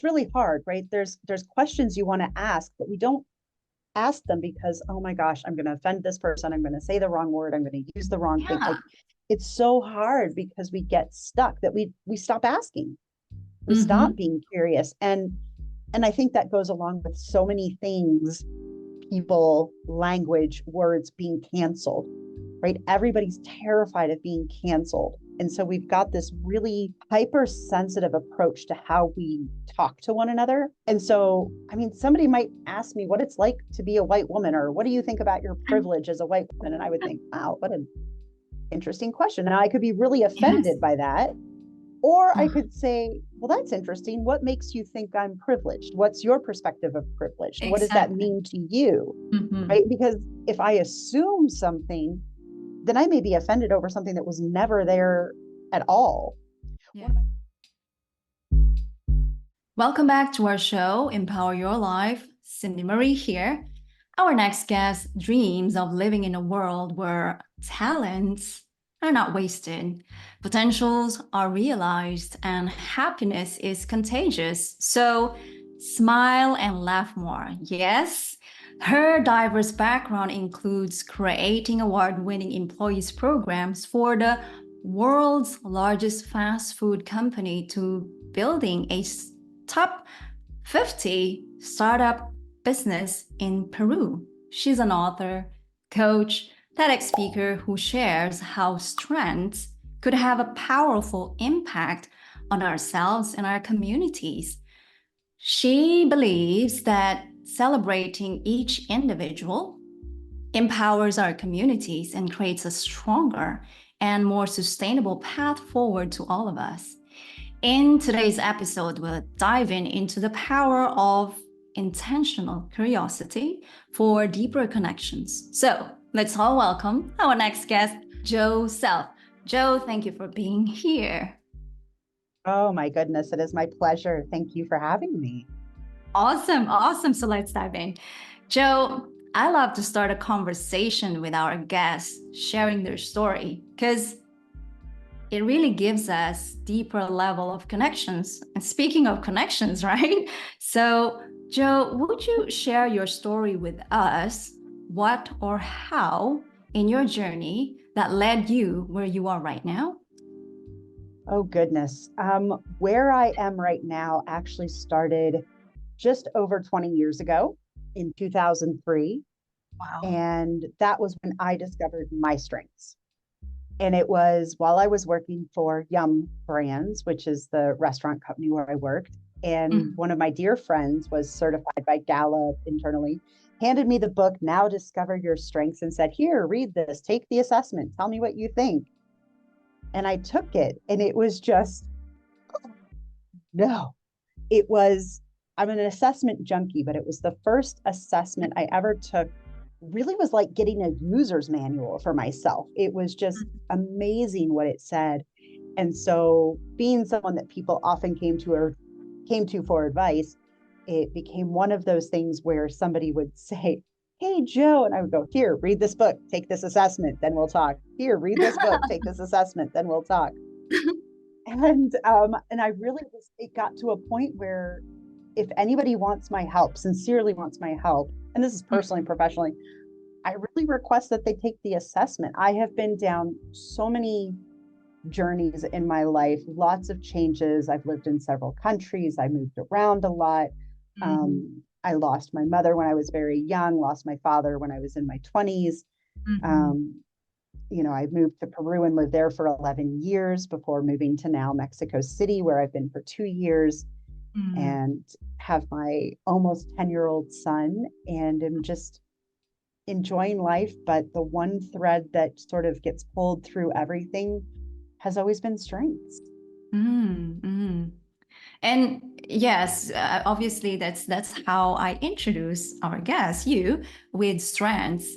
really hard, right? There's questions you want to ask, but we don't ask them because, oh my gosh, I'm going to offend this person. I'm going to say the wrong word. I'm going to use the wrong thing. Yeah. Like it's so hard because we get stuck that we stop asking. We stop Mm-hmm. being curious. And I think that goes along with so many things, people, language, words being canceled, right? Everybody's terrified of being canceled. And so we've got this really hypersensitive approach to how we talk to one another. And so, I mean, somebody might ask me what it's like to be a white woman, or what do you think about your privilege as a white woman? And I would think, wow, what an interesting question. And I could be really Yes. offended by that. Or I could say, well, that's interesting. What makes you think I'm privileged? What's your perspective of privilege? What does that Exactly. mean to you? Mm-hmm. Right? Because if I assume something, then I may be offended over something that was never there at all. Yeah. One of my Welcome back to our show, Empower Your Life. Cindy Marie here. Our next guest dreams of living in a world where talents are not wasted, potentials are realized, and happiness is contagious. So smile and laugh more. Yes. Her diverse background includes creating award-winning employees programs for the world's largest fast food company to building a top 50 startup business in Peru. She's an author, coach, TEDx speaker who shares how strengths could have a powerful impact on ourselves and our communities. She believes that celebrating each individual empowers our communities and creates a stronger and more sustainable path forward to all of us. In today's episode, we'll dive into the power of intentional curiosity for deeper connections. So let's all welcome our next guest, Joe Self. Joe, thank you for being here. Oh my goodness, it is my pleasure. Thank you for having me. Awesome, awesome. So let's dive in. Joe, I love to start a conversation with our guests sharing their story because it really gives us deeper level of connections. And speaking of connections, right? So, Joe, would you share your story with us? What or how in your journey that led you where you are right now? Oh goodness. Where I am right now actually started just over 20 years ago in 2003. Wow. And that was when I discovered my strengths. And it was while I was working for Yum Brands, which is the restaurant company where I worked. And Mm. one of my dear friends was certified by Gallup internally, handed me the book, Now Discover Your Strengths, and said, here, read this, take the assessment, tell me what you think. And I took it, and it was just, no, it was, I'm an assessment junkie, but it was the first assessment I ever took. Really was like getting a user's manual for myself. It was just amazing what it said. And so being someone that people often came to for advice, it became one of those things where somebody would say, hey Joe, and I would go, here, read this book, take this assessment, then we'll talk. Here, read this book, take this assessment, then we'll talk. And I really was, it got to a point where if anybody wants my help, sincerely wants my help, and this is personally and professionally, I really request that they take the assessment. I have been down so many journeys in my life, lots of changes. I've lived in several countries. I moved around a lot. Mhm. I lost my mother when I was very young, lost my father when I was in my 20s. Mhm. Um, I moved to Peru and lived there for 11 years before moving to now Mexico City, where I've been for 2 years Mhm. and have my almost 10-year-old son, and am just enjoying life. But the one thread that sort of gets pulled through everything has always been strengths. Mhm. Mhm. And yes, obviously that's how I introduce our guest, you, with strengths.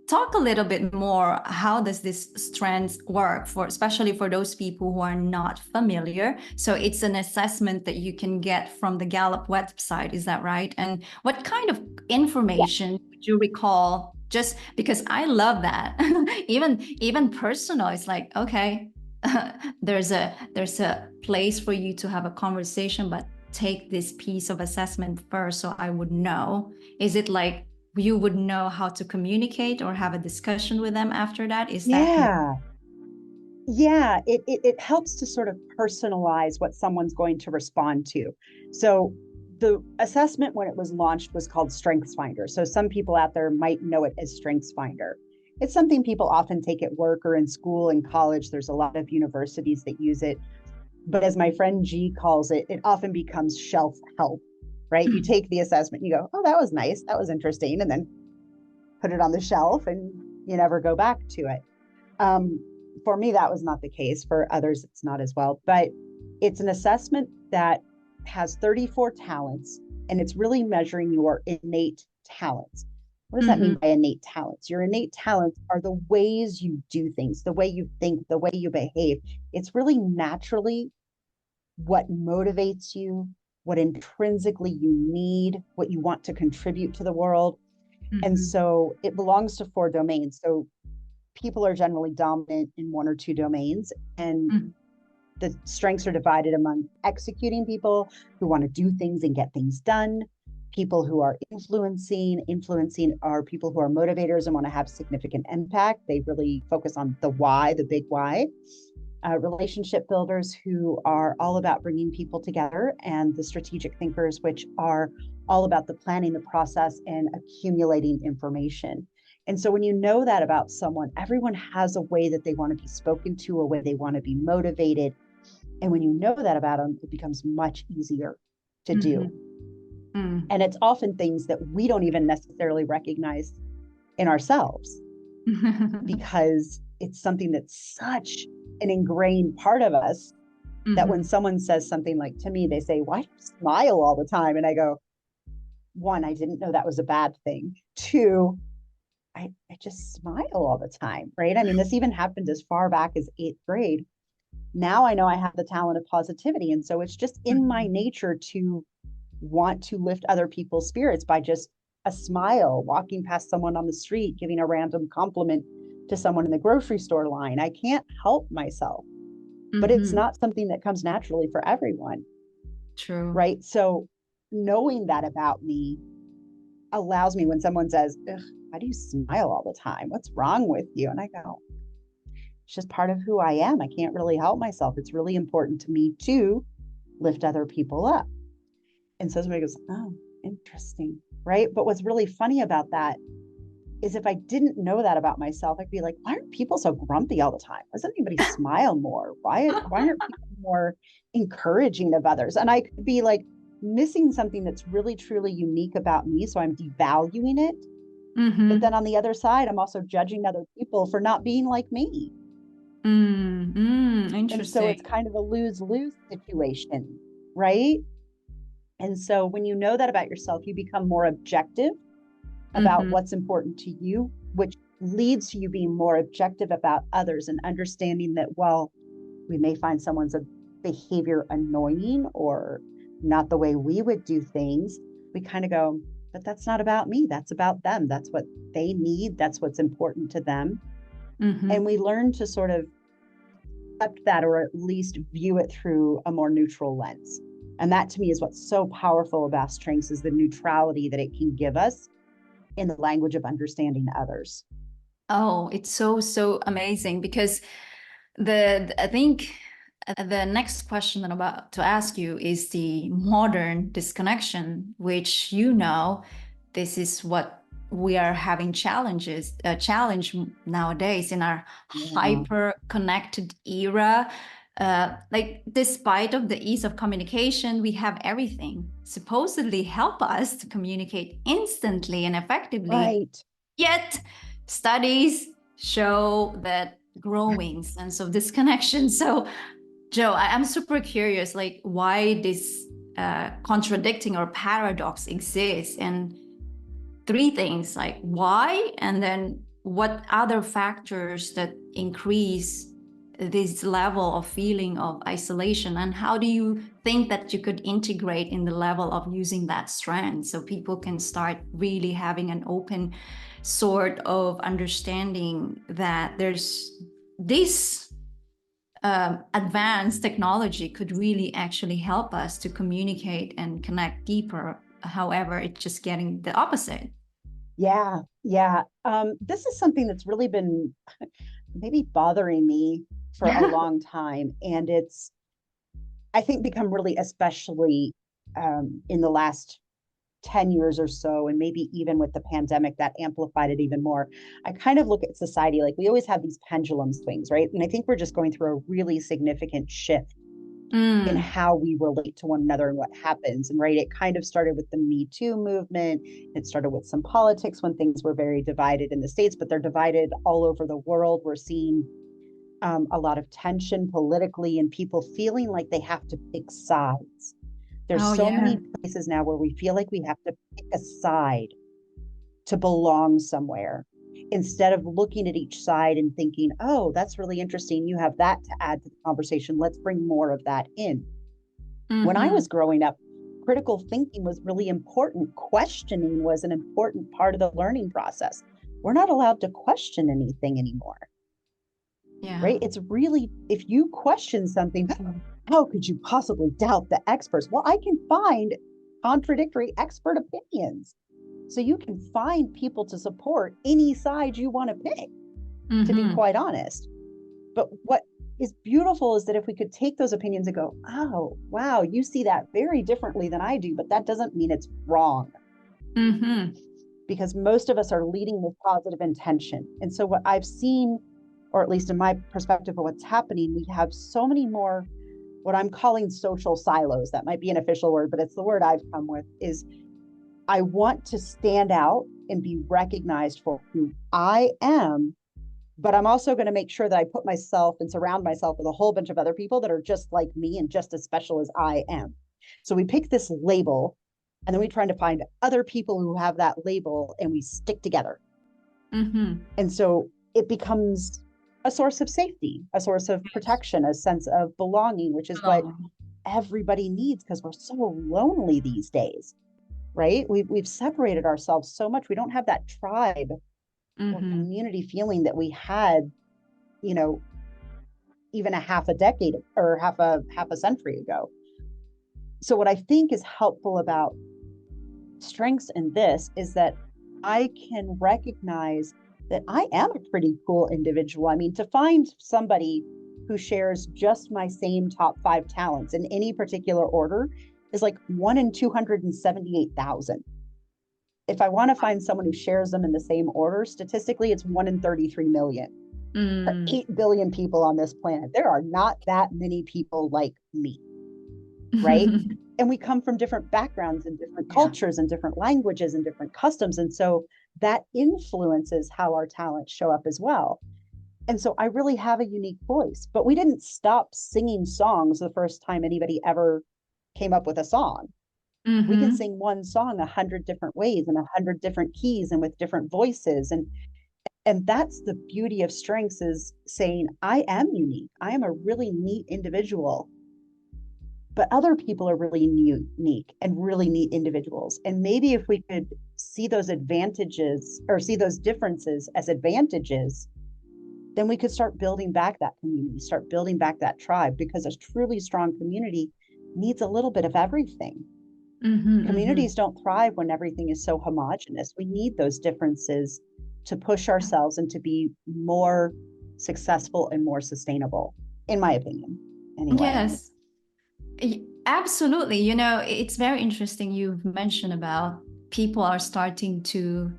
Talk a little bit more. How does this strengths work for, especially for those people who are not familiar? So it's an assessment that you can get from the Gallup website. Is that right? And what kind of Yeah. information would you recall? Just because I love that, even personal. It's like, okay, there's a place for you to have a conversation, but take this piece of assessment first so I would know? Is it like you would know how to communicate or have a discussion with them after that? Is that Yeah, it helps to sort of personalize what someone's going to respond to. So the assessment when it was launched was called StrengthsFinder. So some people out there might know it as StrengthsFinder. It's something people often take at work or in school and college. There's a lot of universities that use it. But as my friend G calls it, it often becomes shelf help, right? You take the assessment, you go, oh, that was nice, that was interesting, and then put it on the shelf and you never go back to it. For me, that was not the case. For others, it's not as well. But it's an assessment that has 34 talents, and it's really measuring your innate talents. What does that mean by innate talents? Your innate talents are the ways you do things, the way you think, the way you behave. It's really naturally what motivates you, what intrinsically you need, what you want to contribute to the world. And so it belongs to 4 domains. So people are generally dominant in 1 or 2 domains, and the strengths are divided among executing people who want to do things and get things done, people who are influencing are people who are motivators and want to have significant impact. They really focus on the why, the big why. Relationship builders who are all about bringing people together, and the strategic thinkers, which are all about the planning, the process, and accumulating information. And so when you know that about someone, everyone has a way that they want to be spoken to, a way they want to be motivated. And when you know that about them, it becomes much easier to do. And it's often things that we don't even necessarily recognize in ourselves because it's something that's such an ingrained part of us that when someone says something like to me, they say, why do you smile all the time? And I go, 1, I didn't know that was a bad thing. 2, I just smile all the time, right? I mean, this even happened as far back as 8th grade. Now I know I have the talent of positivity. And so it's just in my nature to want to lift other people's spirits by just a smile, walking past someone on the street, giving a random compliment to someone in the grocery store line. I can't help myself, but it's not something that comes naturally for everyone. True. Right? So knowing that about me allows me, when someone says, why do you smile all the time? What's wrong with you? And I go, it's just part of who I am. I can't really help myself. It's really important to me to lift other people up. And so somebody goes, oh, interesting. Right. But what's really funny about that is if I didn't know that about myself, I'd be like, why aren't people so grumpy all the time? Why doesn't anybody smile more? Why aren't people more encouraging of others? And I could be like missing something that's really, truly unique about me. So I'm devaluing it. But then on the other side, I'm also judging other people for not being like me. Interesting. And so it's kind of a lose-lose situation, right? And so when you know that about yourself, you become more objective about what's important to you, which leads to you being more objective about others and understanding that, well, we may find someone's behavior annoying or not the way we would do things. We kind of go, but that's not about me. That's about them. That's what they need. That's what's important to them. And we learn to sort of accept that, or at least view it through a more neutral lens. And that to me is what's so powerful about strengths, is the neutrality that it can give us in the language of understanding others. Oh, it's so amazing, because I think the next question that I'm about to ask you is the modern disconnection, which, this is what we are having challenge nowadays in our hyper connected era. Like, despite of the ease of communication, we have everything supposedly help us to communicate instantly and effectively. Right. Yet studies show that growing sense of disconnection. So, Joe, I'm super curious, like, why this contradicting or paradox exists, and 3 things, like why, and then what other factors that increase this level of feeling of isolation, and how do you think that you could integrate in the level of using that strength so people can start really having an open sort of understanding that there's this advanced technology could really actually help us to communicate and connect deeper. However, it's just getting the opposite. Yeah, yeah. This is something that's really been maybe bothering me for a long time. And it's, I think, become really especially in the last 10 years or so, and maybe even with the pandemic that amplified it even more. I kind of look at society like we always have these pendulum swings, right? And I think we're just going through a really significant shift in how we relate to one another and what happens. And right, it kind of started with the Me Too movement. It started with some politics when things were very divided in the States, but they're divided all over the world. We're seeing a lot of tension politically and people feeling like they have to pick sides. There's Oh, so yeah. many places now where we feel like we have to pick a side to belong somewhere instead of looking at each side and thinking, oh, that's really interesting. You have that to add to the conversation. Let's bring more of that in. When I was growing up, critical thinking was really important. Questioning was an important part of the learning process. We're not allowed to question anything anymore. Yeah. Right? It's really, if you question something, how could you possibly doubt the experts? Well, I can find contradictory expert opinions. So you can find people to support any side you want to pick, to be quite honest. But what is beautiful is that if we could take those opinions and go, oh, wow, you see that very differently than I do, but that doesn't mean it's wrong. Because most of us are leading with positive intention. And so what I've seen, or at least in my perspective of what's happening, we have so many more what I'm calling social silos. That might be an official word, but it's the word I've come with, is I want to stand out and be recognized for who I am, but I'm also going to make sure that I put myself and surround myself with a whole bunch of other people that are just like me and just as special as I am. So we pick this label and then we try to find other people who have that label and we stick together. And so it becomes a source of safety, a source of protection, a sense of belonging, which is what everybody needs because we're so lonely these days, right? We've separated ourselves so much. We don't have that tribe or community feeling that we had, you know, even a half a decade or half a century ago. So what I think is helpful about strengths in this is that I can recognize that I am a pretty cool individual. I mean, to find somebody who shares just my same top 5 talents in any particular order is like 1 in 278,000. If I want to find someone who shares them in the same order, statistically, it's 1 in 33 million. 8 billion people on this planet. There are not that many people like me, right? And we come from different backgrounds and different cultures and different languages and different customs. And so that influences how our talents show up as well. And so I really have a unique voice, but we didn't stop singing songs the first time anybody ever came up with a song. We can sing one song 100 different ways and 100 different keys and with different voices. And that's the beauty of strengths, is saying, I am unique. I am a really neat individual, but other people are really unique and really neat individuals. And maybe if we could see those advantages or see those differences as advantages, then we could start building back that community, start building back that tribe, because a truly strong community needs a little bit of everything. Communities don't thrive when everything is so homogenous. We need those differences to push ourselves and to be more successful and more sustainable, in my opinion. Anyway. Yes, absolutely. You know, it's very interesting you've mentioned about people are starting to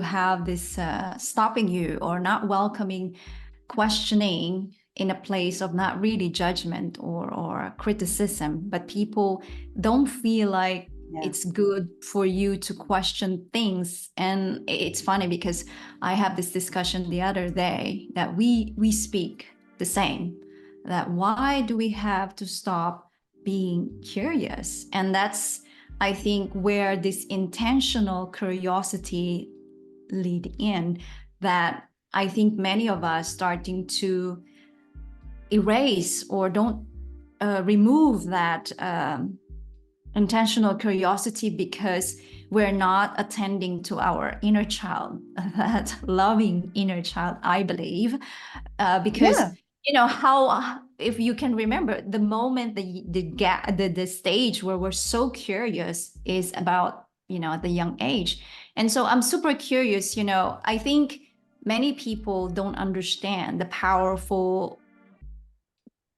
have this stopping you or not welcoming questioning in a place of not really judgment or criticism, but people don't feel like it's good for you to question things. And it's funny because I have this discussion the other day that we speak the same, that why do we have to stop being curious? And that's, I think, where this intentional curiosity lead in, that I think many of us starting to erase or don't remove that intentional curiosity because we're not attending to our inner child, that loving inner child, I believe, because you know how, if you can remember the moment, the stage where we're so curious is about, you know, at the young age. And so I'm super curious, you know, I think many people don't understand the powerful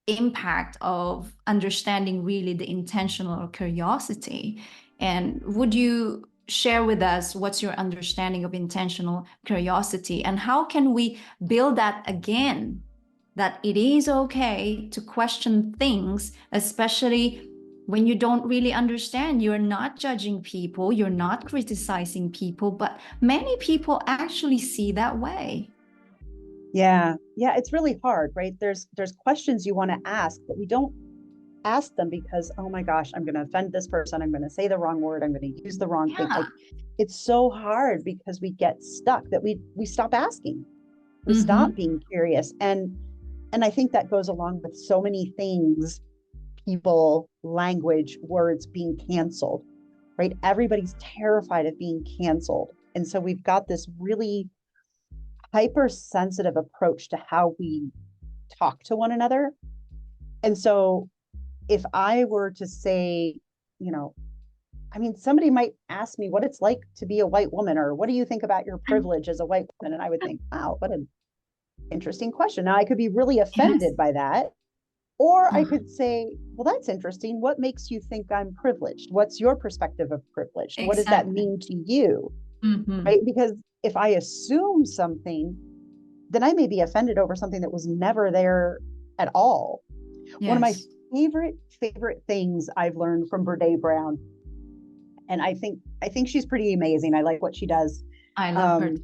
impact of understanding really the intentional curiosity. And would you share with us what's your understanding of intentional curiosity, and how can we build that again, that it is okay to question things, especially when you don't really understand? You're not judging people, you're not criticizing people, but many people actually see that way. Yeah. Yeah, it's really hard, right? There's questions you want to ask, but we don't ask them because, oh my gosh, I'm going to offend this person. I'm going to say the wrong word. I'm going to use the wrong thing. Yeah. Like it's so hard because we get stuck that we stop asking. We Mm-hmm. stop being curious. And I think that goes along with so many things, people, language, words being canceled, right? Everybody's terrified of being canceled. And so we've got this really hypersensitive approach to how we talk to one another. And so if I were to say, you know, I mean, somebody might ask me what it's like to be a white woman, or what do you think about your privilege as a white woman? And I would think, wow, what an interesting question. Now I could be really Yes. offended by that. Or I could say, well, that's interesting. What makes you think I'm privileged? What's your perspective of privileged? What does that Exactly. mean to you? Mm-hmm. Right? Because if I assume something, then I may be offended over something that was never there at all. One of my Yes. favorite things I've learned from Brene Brown, and I think she's pretty amazing. I like what she does. I love her. Um,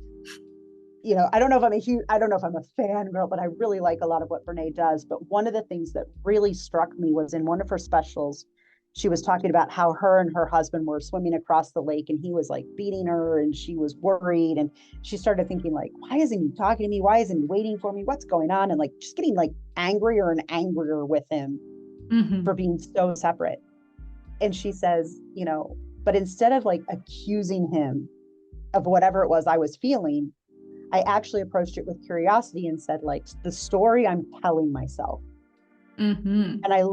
I don't know if I don't know if I'm a fangirl, but I really like a lot of what Brene does. But one of the things that really struck me was in one of her specials, she was talking about how her and her husband were swimming across the lake and he was like beating her and she was worried. And she started thinking, like, why isn't he talking to me? Why isn't he waiting for me? What's going on? And like just getting like angrier and angrier with him for Mm-hmm. being so separate. And she says, but instead of like accusing him of whatever it was I was feeling, I actually approached it with curiosity and said, like, the story I'm telling myself. Mm-hmm. And I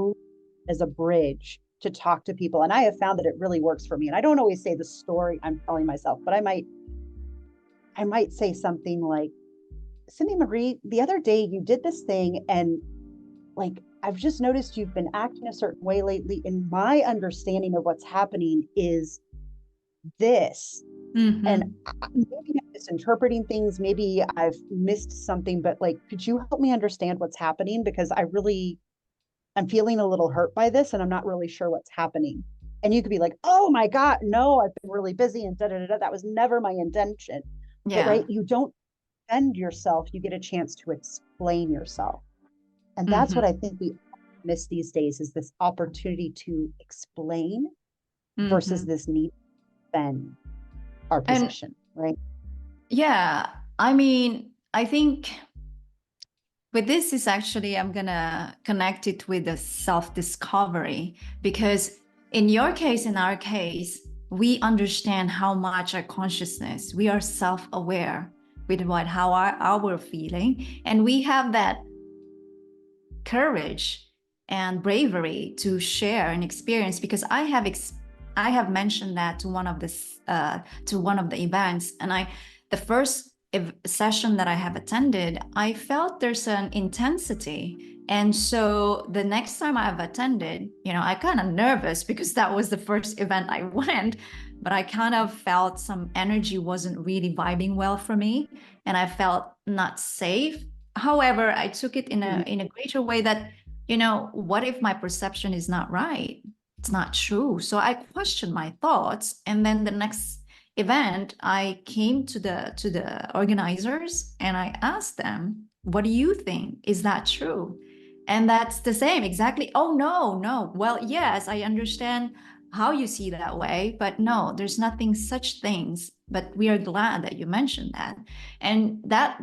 as a bridge to talk to people. And I have found that it really works for me. And I don't always say the story I'm telling myself, but I might say something like, Cindy Marie, the other day you did this thing and like I've just noticed you've been acting a certain way lately. And my understanding of what's happening is this. And Mm-hmm. maybe I'm misinterpreting things. Maybe I've missed something, but like, could you help me understand what's happening? Because I'm feeling a little hurt by this and I'm not really sure what's happening. And you could be like, oh my God, no, I've been really busy and da da da. That was never my intention. But Yeah. right, you don't defend yourself, you get a chance to explain yourself. And that's what Mm-hmm. I think we miss these days is this opportunity to explain versus Mm-hmm. this need to defend our And position, right? yeah, I mean, I think with this is actually, I'm gonna connect it with the self-discovery, because in your case, in our case, we understand how much our consciousness, we are self-aware with how our feeling, and we have that courage and bravery to share an experience, because I have mentioned that to one of the events, and the first session that I have attended, I felt there's an intensity. And so the next time I've attended, I kind of nervous because that was the first event I went, but I kind of felt some energy wasn't really vibing well for me, and I felt not safe. However, I took it in Mhm. a greater way that, what if my perception is not right? It's not true. So I questioned my thoughts. And then the next event, I came to the organizers and I asked them, what do you think? Is that true? And that's the same, exactly. Oh, no, no. Well, yes, I understand how you see that way, but no, there's nothing such things. But we are glad that you mentioned that. And that,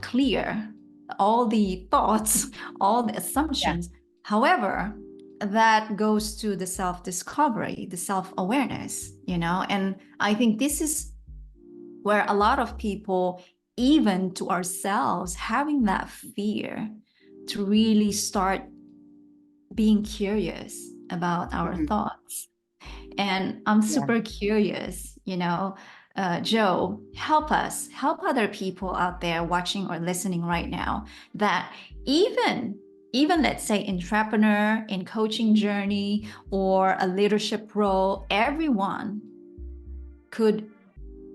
clear all the thoughts, all the Yeah. assumptions. However, that goes to the self-discovery, the self-awareness, and I think this is where a lot of people, even to ourselves, having that fear to really start being curious about our thoughts. And I'm super curious, Joe, help other people out there watching or listening right now, that even let's say entrepreneur in coaching journey or a leadership role, everyone could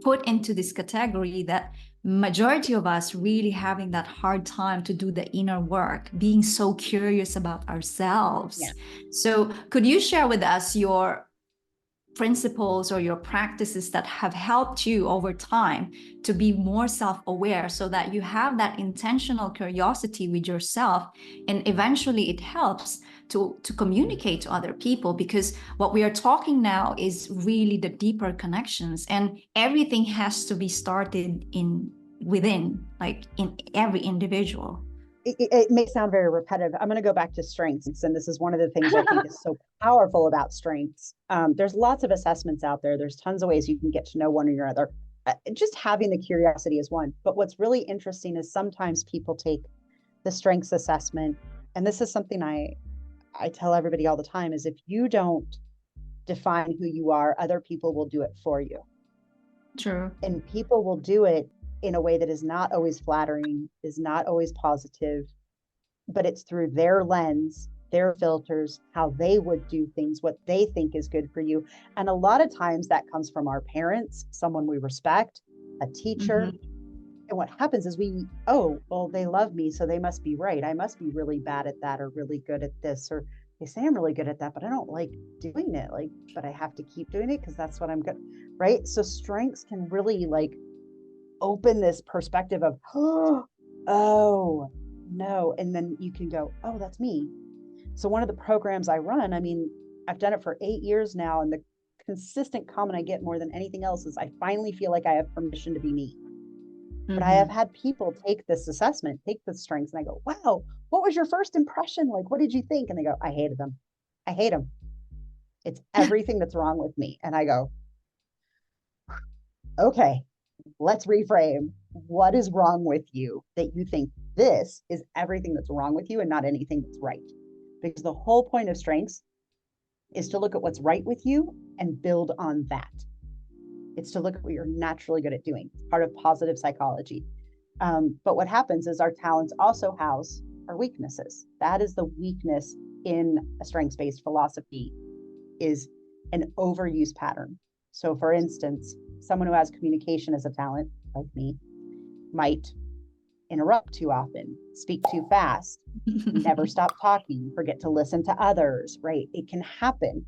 put into this category, that majority of us really having that hard time to do the inner work, being so curious about ourselves. Yeah. So could you share with us your principles or your practices that have helped you over time to be more self-aware, so that you have that intentional curiosity with yourself, and eventually it helps to communicate to other people? Because what we are talking now is really the deeper connections, and everything has to be started within, like in every individual. It may sound very repetitive. I'm going to go back to strengths. And this is one of the things I think is so powerful about strengths. There's lots of assessments out there. There's tons of ways you can get to know one or another. Just having the curiosity is one. But what's really interesting is sometimes people take the strengths assessment. And this is something I tell everybody all the time, is if you don't define who you are, other people will do it for you. True. And people will do it in a way that is not always flattering, is not always positive, but it's through their lens, their filters, how they would do things, what they think is good for you. And a lot of times that comes from our parents, someone we respect, a teacher. And what happens is they love me, so they must be right. I must be really bad at that, or really good at this, or they say I'm really good at that, but I don't like doing it. But I have to keep doing it because that's what I'm good. Right. So strengths can really open this perspective of, oh no. And then you can go, oh, that's me. So one of the programs I run, I've done it for 8 years now. And the consistent comment I get more than anything else is, I finally feel like I have permission to be me. But I have had people take this assessment, take the strengths, and I go, wow, what was your first impression? What did you think? And they go, I hated them. I hate them. It's everything that's wrong with me. And I go, okay, let's reframe. What is wrong with you that you think this is everything that's wrong with you and not anything that's right? Because the whole point of strengths is to look at what's right with you and build on that. It's to look at what you're naturally good at doing. It's part of positive psychology. But what happens is our talents also house our weaknesses. That is the weakness in a strengths-based philosophy, is an overuse pattern. So for instance, someone who has communication as a talent, like me, might interrupt too often, speak too fast, never stop talking, forget to listen to others, right? It can happen.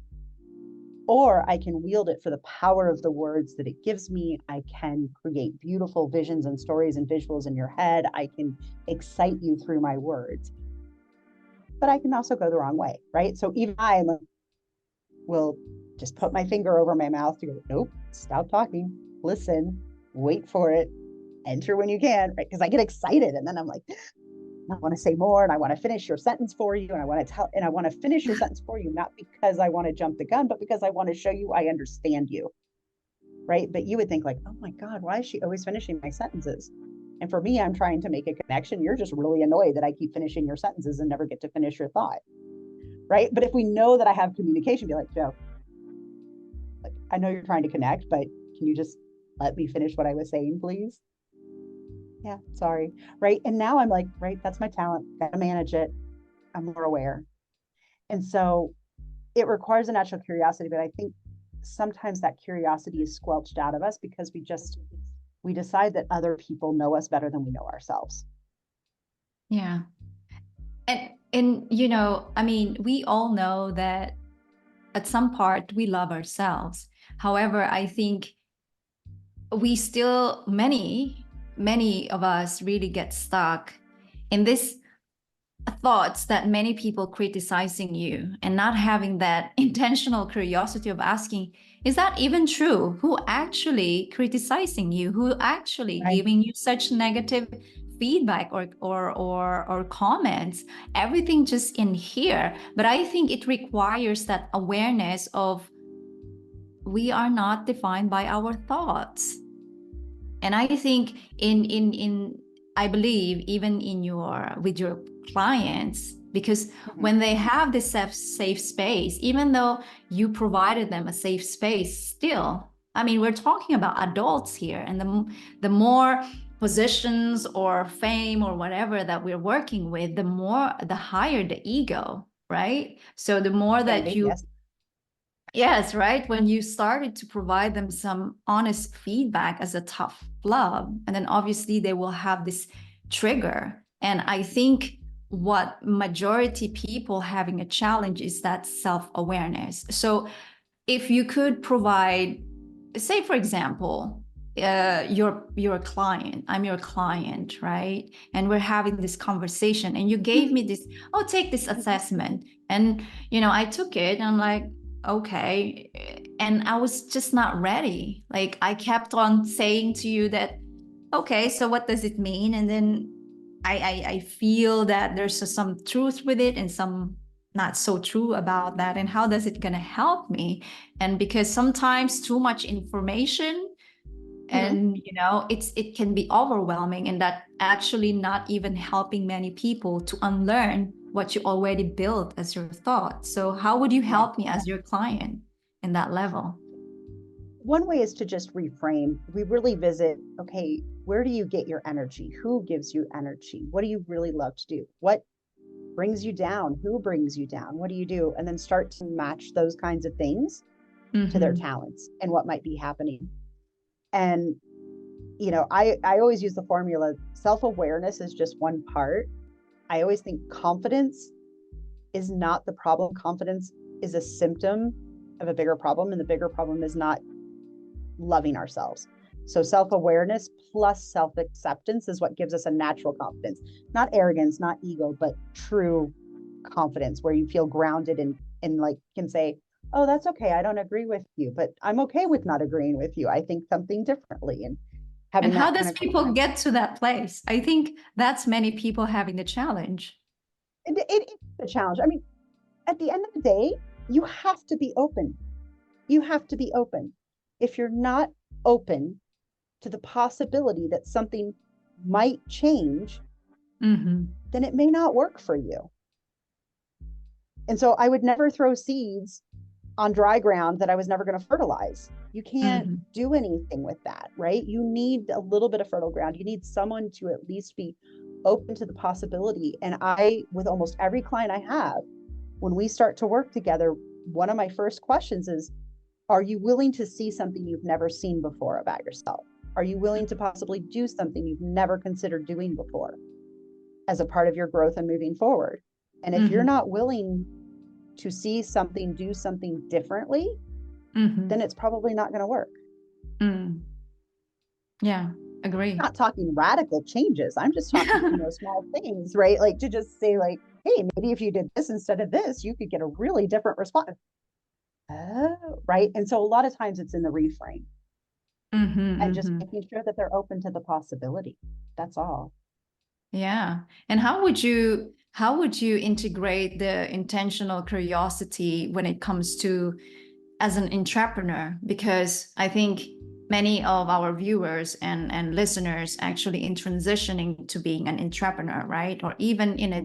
Or I can wield it for the power of the words that it gives me. I can create beautiful visions and stories and visuals in your head. I can excite you through my words. But I can also go the wrong way, right? So even I will just put my finger over my mouth to go, nope, stop talking, listen, wait for it, enter when you can, right? Because I get excited and then I'm like, I want to say more, and I want to finish your sentence for you, and I want to finish your sentence for you, not because I want to jump the gun, but because I want to show you I understand you, right? But you would think oh my God, why is she always finishing my sentences? And for me, I'm trying to make a connection. You're just really annoyed that I keep finishing your sentences and never get to finish your thought, right? But if we know that I have communication, be like, Joe, I know you're trying to connect, but can you just let me finish what I was saying, please? Yeah, sorry. Right. And now I'm like, right, that's my talent. Gotta manage it. I'm more aware. And so it requires a natural curiosity, but I think sometimes that curiosity is squelched out of us because we decide that other people know us better than we know ourselves. Yeah. And we all know that at some part we love ourselves. However, I think we still, many of us really get stuck in this thoughts that many people criticizing you, and not having that intentional curiosity of asking, is that even true? Who actually criticizing you? Who actually giving you such negative feedback or comments? Everything just in here. But I think it requires that awareness of, we are not defined by our thoughts. And I think in I believe even in with your clients, because Mhm. when they have this safe space, even though you provided them a safe space, still, I mean, we're talking about adults here, and the more positions or fame or whatever that we're working with, the higher the ego, right? So the more Can that be, you yes. Yes, right. When you started to provide them some honest feedback as a tough love, and then obviously they will have this trigger. And I think what majority people having a challenge is that self-awareness. So if you could provide, say for example, you're a client, I'm your client, right? And we're having this conversation, and you gave me this, oh, take this assessment. And I took it, and I'm like, okay. And I was just not ready. Like, I kept on saying to you that, okay, so what does it mean? And then I feel that there's some truth with it and some not so true about that. And how does it gonna help me? And because sometimes too much information, Mhm. and it can be overwhelming, and that actually not even helping many people to unlearn what you already built as your thought. So how would you Yeah. help me as your client in that level? One way is to just reframe. We really visit, okay, where do you get your energy? Who gives you energy? What do you really love to do? What brings you down? Who brings you down? What do you do? And then start to match those kinds of things to their Mm-hmm. talents and what might be happening. And, I always use the formula, self-awareness is just one part. I always think confidence is not the problem. Confidence is a symptom of a bigger problem. And the bigger problem is not loving ourselves. So self-awareness plus self-acceptance is what gives us a natural confidence, not arrogance, not ego, but true confidence where you feel grounded and like can say, oh, that's okay. I don't agree with you, but I'm okay with not agreeing with you. I think something differently, and And having how that does kind of people get to that place? I think that's many people having the challenge. it's a challenge. I mean, at the end of the day, you have to be open. You have to be open. If you're not open to the possibility that something might change, Mm-hmm. then it may not work for you. And so I would never throw seeds on dry ground that I was never going to fertilize. You can't Mm-hmm. do anything with that, right? You need a little bit of fertile ground. You need someone to at least be open to the possibility. And with almost every client I have, when we start to work together, one of my first questions is, are you willing to see something you've never seen before about yourself? Are you willing to possibly do something you've never considered doing before as a part of your growth and moving forward? And if you're Mm-hmm. not willing to see something, do something differently, Mm-hmm. then it's probably not going to work. Mm. Yeah, agree. I'm not talking radical changes. I'm just talking, small things, right? Like to just say, like, hey, maybe if you did this instead of this, you could get a really different response. Oh, right. And so a lot of times it's in the reframe Mm-hmm. and just Mm-hmm. making sure that they're open to the possibility. That's all. Yeah. And how would you integrate the intentional curiosity when it comes to as an entrepreneur? Because I think many of our viewers and listeners actually in transitioning to being an entrepreneur, right? Or even in a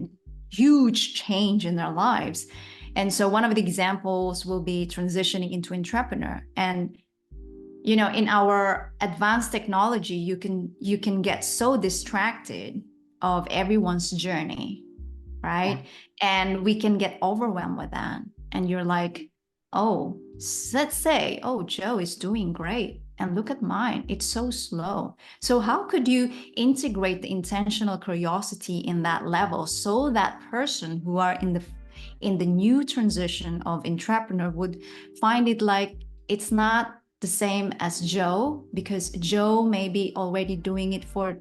huge change in their lives. And so one of the examples will be transitioning into entrepreneur. And in our advanced technology, you can get so distracted of everyone's journey, Yeah. right? And we can get overwhelmed with that. And you're like, oh, let's say, oh, Joe is doing great. And look at mine, it's so slow. So how could you integrate the intentional curiosity in that level so that person who are in the new transition of entrepreneur would find it like it's not the same as Joe, because Joe may be already doing it for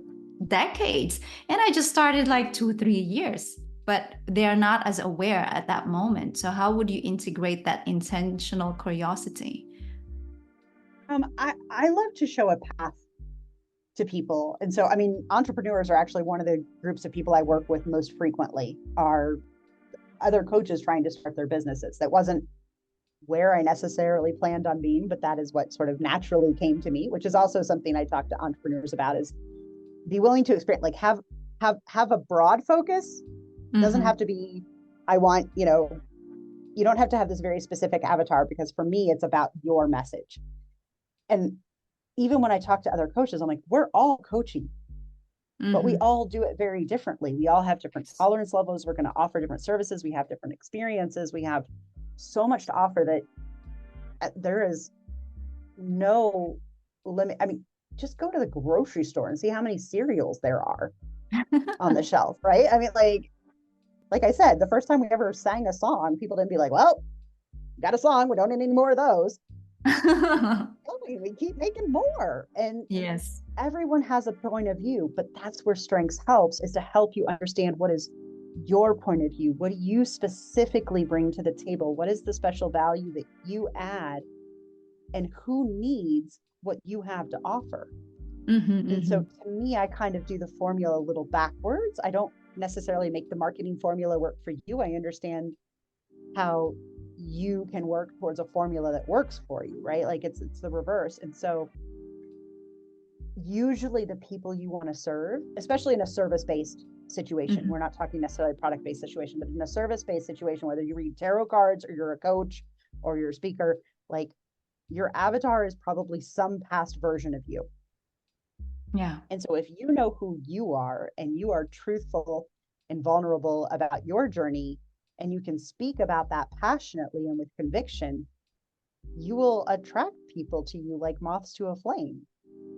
decades. And I just started like 2, 3 years, but they are not as aware at that moment. So, how would you integrate that intentional curiosity? I love to show a path to people. And so, I mean, entrepreneurs are actually one of the groups of people I work with most frequently are other coaches trying to start their businesses. That wasn't where I necessarily planned on being, but that is what sort of naturally came to me, which is also something I talk to entrepreneurs about is be willing to experience, like have a broad focus. Doesn't have to be, I want, you don't have to have this very specific avatar, because for me, it's about your message. And even when I talk to other coaches, I'm like, we're all coaching, but we all do it very differently. We all have different tolerance levels. We're going to offer different services. We have different experiences. We have so much to offer that there is no limit. I mean, just go to the grocery store and see how many cereals there are on the shelf, right? I mean, like I said, the first time we ever sang a song, people didn't be like, well, got a song, we don't need any more of those. We keep making more. And Yes. everyone has a point of view, but that's where strengths helps, is to help you understand what is your point of view. What do you specifically bring to the table? What is the special value that you add, and who needs what you have to offer? And so to me, I kind of do the formula a little backwards. I don't necessarily make the marketing formula work for you. I understand how you can work towards a formula that works for you, right? Like it's the reverse. And so usually the people you want to serve, especially in a service-based situation, we're not talking necessarily product-based situation, but in a service-based situation, whether you read tarot cards or you're a coach or you're a speaker, like your avatar is probably some past version of you. Yeah. And so if you know who you are and you are truthful and vulnerable about your journey, and you can speak about that passionately and with conviction, you will attract people to you like moths to a flame.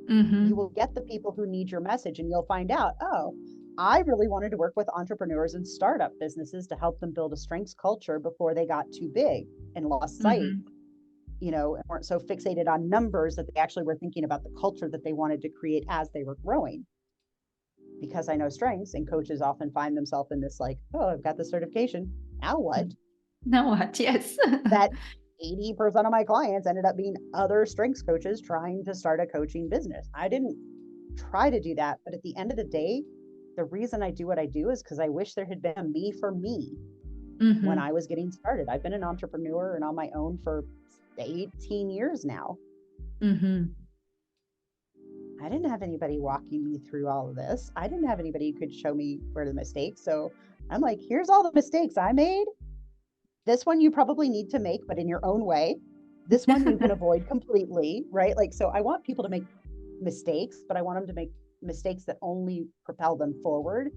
You will get the people who need your message, and you'll find out, oh, I really wanted to work with entrepreneurs and startup businesses to help them build a strengths culture before they got too big and lost sight, and weren't so fixated on numbers that they actually were thinking about the culture that they wanted to create as they were growing. Because I know strengths, and coaches often find themselves in this like, oh, I've got the certification. Now what? Now what? Yes. That 80% of my clients ended up being other strengths coaches trying to start a coaching business. I didn't try to do that. But at the end of the day, the reason I do what I do is because I wish there had been a me for me when I was getting started. I've been an entrepreneur and on my own for 18 years now. I didn't have anybody walking me through all of this. I didn't have anybody who could show me where the mistakes. So I'm like, here's all the mistakes I made. This one you probably need to make, but in your own way. This one you can avoid completely, right? Like, so I want people to make mistakes, but I want them to make mistakes that only propel them forward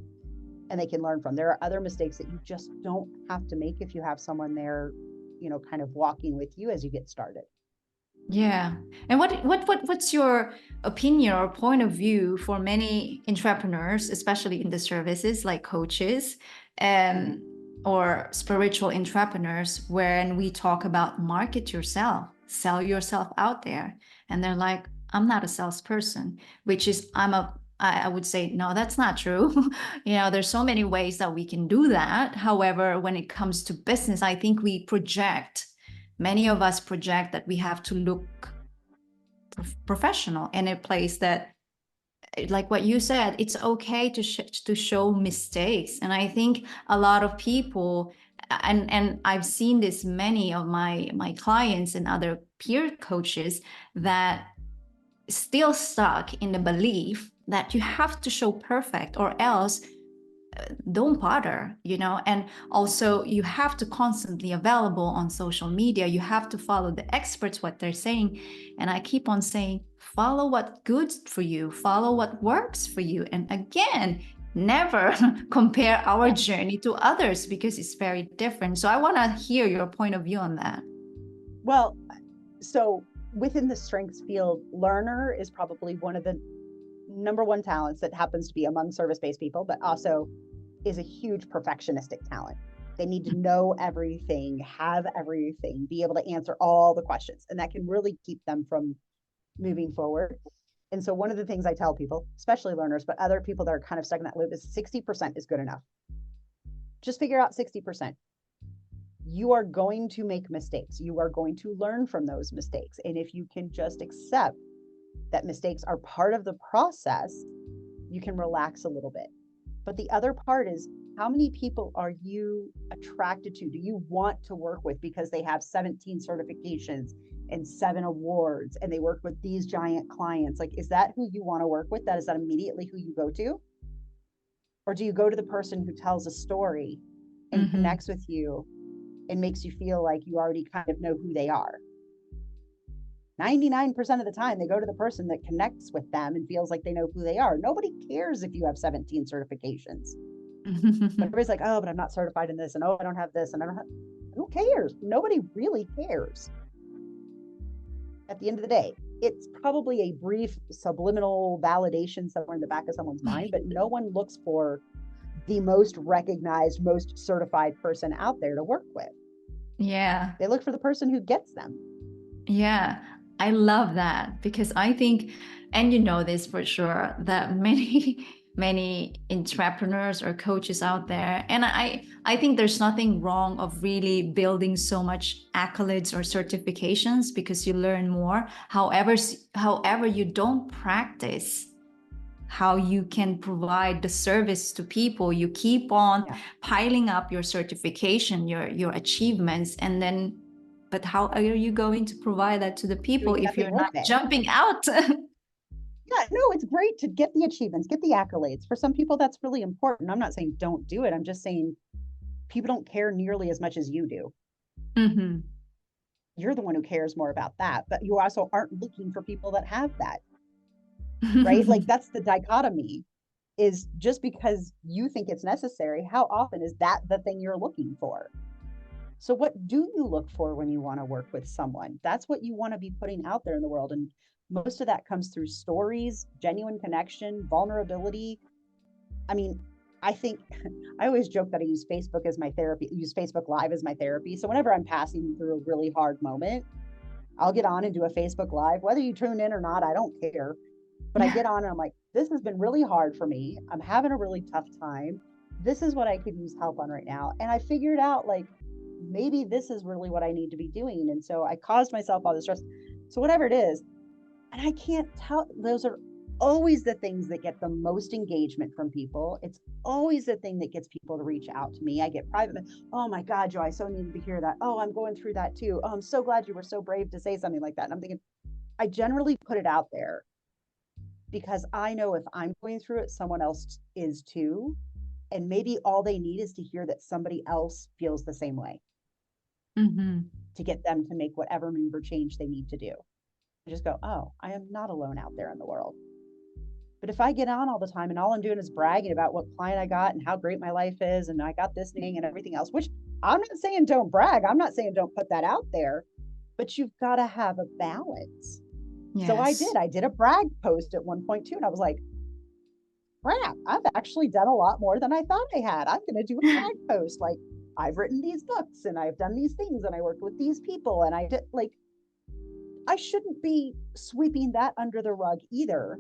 and they can learn from. There are other mistakes that you just don't have to make if you have someone there, kind of walking with you as you get started. Yeah. And what's your opinion or point of view for many entrepreneurs, especially in the services like coaches or spiritual entrepreneurs, when we talk about market yourself, sell yourself out there, and they're like, I'm not a salesperson, which is I would say, no, that's not true. There's so many ways that we can do that. However, when it comes to business, I think many of us project that we have to look professional in a place that, like what you said, it's okay to show mistakes. And I think a lot of people, and I've seen this, many of my clients and other peer coaches, that still stuck in the belief that you have to show perfect or else don't bother, and also you have to constantly available on social media. You have to follow the experts, what they're saying. And I keep on saying, follow what's good for you, follow what works for you. And again, never compare our journey to others, because it's very different. So I want to hear your point of view on that. Well, so within the strengths field, learner is probably one of the number one talents that happens to be among service-based people, but also is a huge perfectionistic talent. They need to know everything, have everything, be able to answer all the questions, and that can really keep them from moving forward. And so one of the things I tell people, especially learners, but other people that are kind of stuck in that loop, is 60% is good enough. Just figure out 60%. You are going to make mistakes. You are going to learn from those mistakes. And if you can just accept that mistakes are part of the process, you can relax a little bit. But the other part is, how many people are you attracted to? Do you want to work with because they have 17 certifications and 7 awards and they work with these giant clients. Like, is that who you want to work with? Is that immediately who you go to? Or do you go to the person who tells a story and connects with you and makes you feel like you already kind of know who they are? 99% of the time, they go to the person that connects with them and feels like they know who they are. Nobody cares if you have 17 certifications. But everybody's like, oh, but I'm not certified in this, and oh, I don't have this, and I don't have. Who cares? Nobody really cares. At the end of the day, it's probably a brief subliminal validation somewhere in the back of someone's mind, but no one looks for the most recognized, most certified person out there to work with. Yeah. They look for the person who gets them. Yeah. I love that, because I think, and you know this for sure, that many entrepreneurs or coaches out there, and I think there's nothing wrong of really building so much accolades or certifications, because you learn more. However, you don't practice how you can provide the service to people. You keep on piling up your certification, your achievements, and then, but how are you going to provide that to the people if you're not jumping out? Yeah, no, it's great to get the achievements, get the accolades. For some people, that's really important. I'm not saying don't do it. I'm just saying people don't care nearly as much as you do. You're the one who cares more about that, but you also aren't looking for people that have that, right? Like, that's the dichotomy, is just because you think it's necessary, how often is that the thing you're looking for? So what do you look for when you want to work with someone? That's what you want to be putting out there in the world. And most of that comes through stories, genuine connection, vulnerability. I mean, I think I always joke that I use Facebook as my therapy, use Facebook Live as my therapy. So whenever I'm passing through a really hard moment, I'll get on and do a Facebook Live, whether you tune in or not, I don't care. But I get on and I'm like, this has been really hard for me. I'm having a really tough time. This is what I could use help on right now. And I figured out, like, maybe this is really what I need to be doing. And so I caused myself all this stress. So whatever it is, and I can't tell, those are always the things that get the most engagement from people. It's always the thing that gets people to reach out to me. I get private, oh my God, Joe, I so needed to hear that. Oh, I'm going through that too. Oh, I'm so glad you were so brave to say something like that. And I'm thinking, I generally put it out there because I know if I'm going through it, someone else is too. And maybe all they need is to hear that somebody else feels the same way to get them to make whatever move or change they need to do. I just go, oh, I am not alone out there in the world. But if I get on all the time and all I'm doing is bragging about what client I got and how great my life is and I got this thing and everything else, which I'm not saying don't brag. I'm not saying don't put that out there, but you've got to have a balance. Yes. So I did a brag post at one point too. And I was like, crap, I've actually done a lot more than I thought I had. I'm going to do a brag post. Like, I've written these books and I've done these things and I worked with these people and I did, like, I shouldn't be sweeping that under the rug either.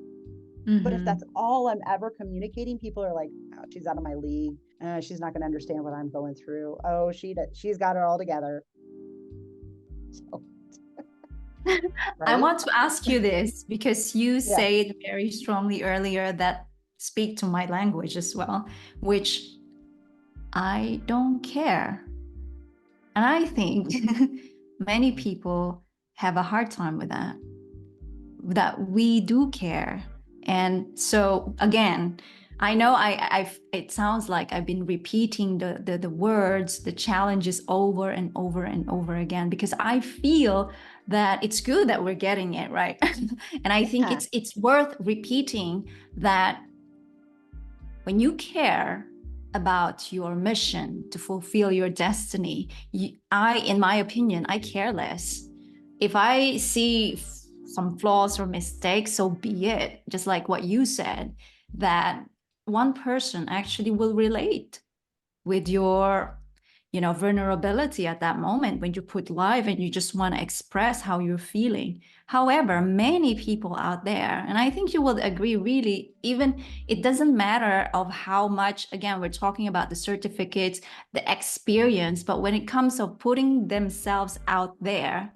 But if that's all I'm ever communicating, people are like, oh, she's out of my league. She's not going to understand what I'm going through. Oh, she's got it all together. So, right? I want to ask you this because you said very strongly earlier that speak to my language as well, which I don't care. And I think many people have a hard time with that we do care. And so again, I know it sounds like I've been repeating the words, the challenges over and over and over again, because I feel that it's good that we're getting it right. And I think it's worth repeating that when you care about your mission to fulfill your destiny, in my opinion, I care less. If I see some flaws or mistakes, so be it. Just like what you said, that one person actually will relate with your, vulnerability at that moment when you put live and you just want to express how you're feeling. However, many people out there, and I think you will agree, really, even it doesn't matter of how much, again, we're talking about the certificates, the experience, but when it comes to putting themselves out there,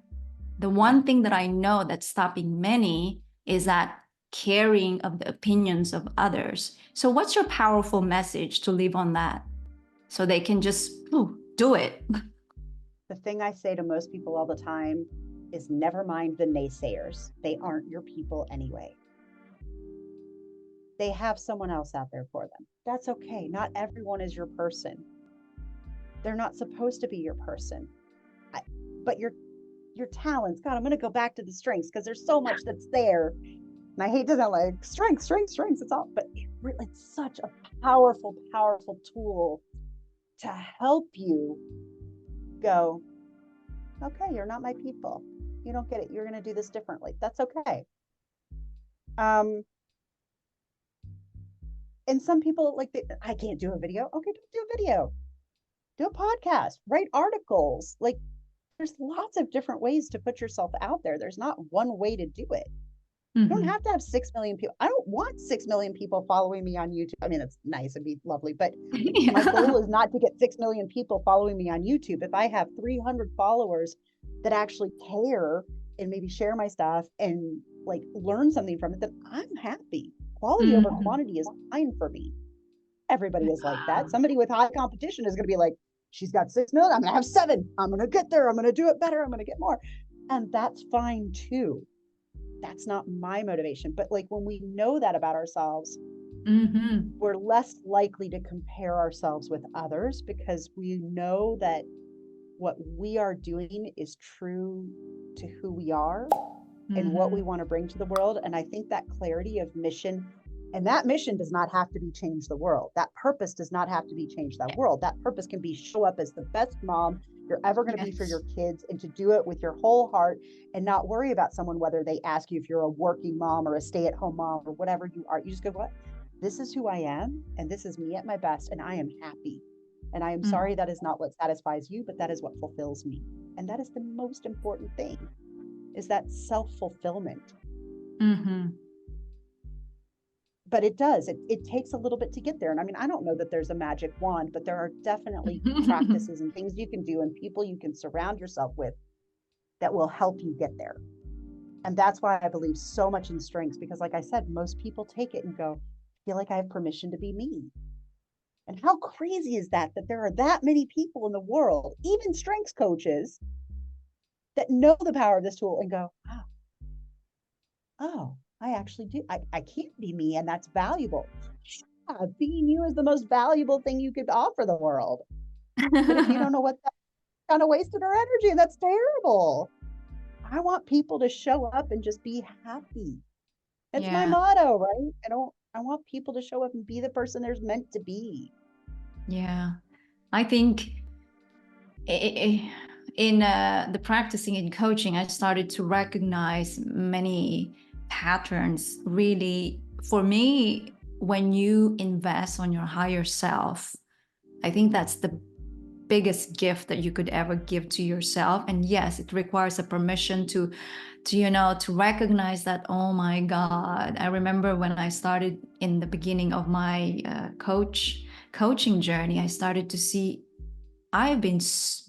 the one thing that I know that's stopping many is that caring of the opinions of others. So what's your powerful message to leave on that so they can just do it? The thing I say to most people all the time is never mind the naysayers. They aren't your people anyway. They have someone else out there for them. That's okay. Not everyone is your person. They're not supposed to be your person. But your talents, God, I'm going to go back to the strengths because there's so much that's there. And I hate to sound like strengths, it's all, but it's such a powerful, powerful tool to help you go, okay, you're not my people. You don't get it. You're going to do this differently. That's okay. And some people I can't do a video. Okay, don't do a video. Do a podcast, write articles. Like, there's lots of different ways to put yourself out there. There's not one way to do it. You don't have to have 6 million people. I don't want 6 million people following me on YouTube. I mean, it's nice, it'd be lovely, but my goal is not to get 6 million people following me on YouTube. If I have 300 followers that actually care and maybe share my stuff and like learn something from it, then I'm happy. Quality over quantity is fine for me. Everybody is like that. Somebody with high competition is going to be like, she's got 6 million. I'm going to have 7. I'm going to get there. I'm going to do it better. I'm going to get more. And that's fine too. That's not my motivation. But like when we know that about ourselves, we're less likely to compare ourselves with others because we know that what we are doing is true to who we are and what we want to bring to the world. And I think that clarity of mission, and that mission does not have to be change the world. That purpose does not have to be change that world. That purpose can be show up as the best mom you're ever going to be for your kids, and to do it with your whole heart and not worry about someone, whether they ask you if you're a working mom or a stay-at-home mom or whatever you are. You just go, what? This is who I am, and this is me at my best, and I am happy. And I am sorry that is not what satisfies you, but that is what fulfills me. And that is the most important thing, is that self-fulfillment. But it does, it takes a little bit to get there. And I mean, I don't know that there's a magic wand, but there are definitely practices and things you can do and people you can surround yourself with that will help you get there. And that's why I believe so much in strengths, because like I said, most people take it and go, I feel like I have permission to be me. And how crazy is that there are that many people in the world, even strengths coaches, that know the power of this tool and go, oh, I actually do. I can't be me, and that's valuable. Yeah, being you is the most valuable thing you could offer the world. But if you don't know what, that kind of wasted our energy, and that's terrible. I want people to show up and just be happy. It's my motto, right? I want people to show up and be the person they're meant to be. Yeah, I think in the practicing in coaching, I started to recognize many patterns. Really, for me, when you invest on your higher self, I think that's the biggest gift that you could ever give to yourself. And yes, it requires a permission to recognize that, oh my God. I remember when I started in the beginning of my coaching journey, I started to see I've been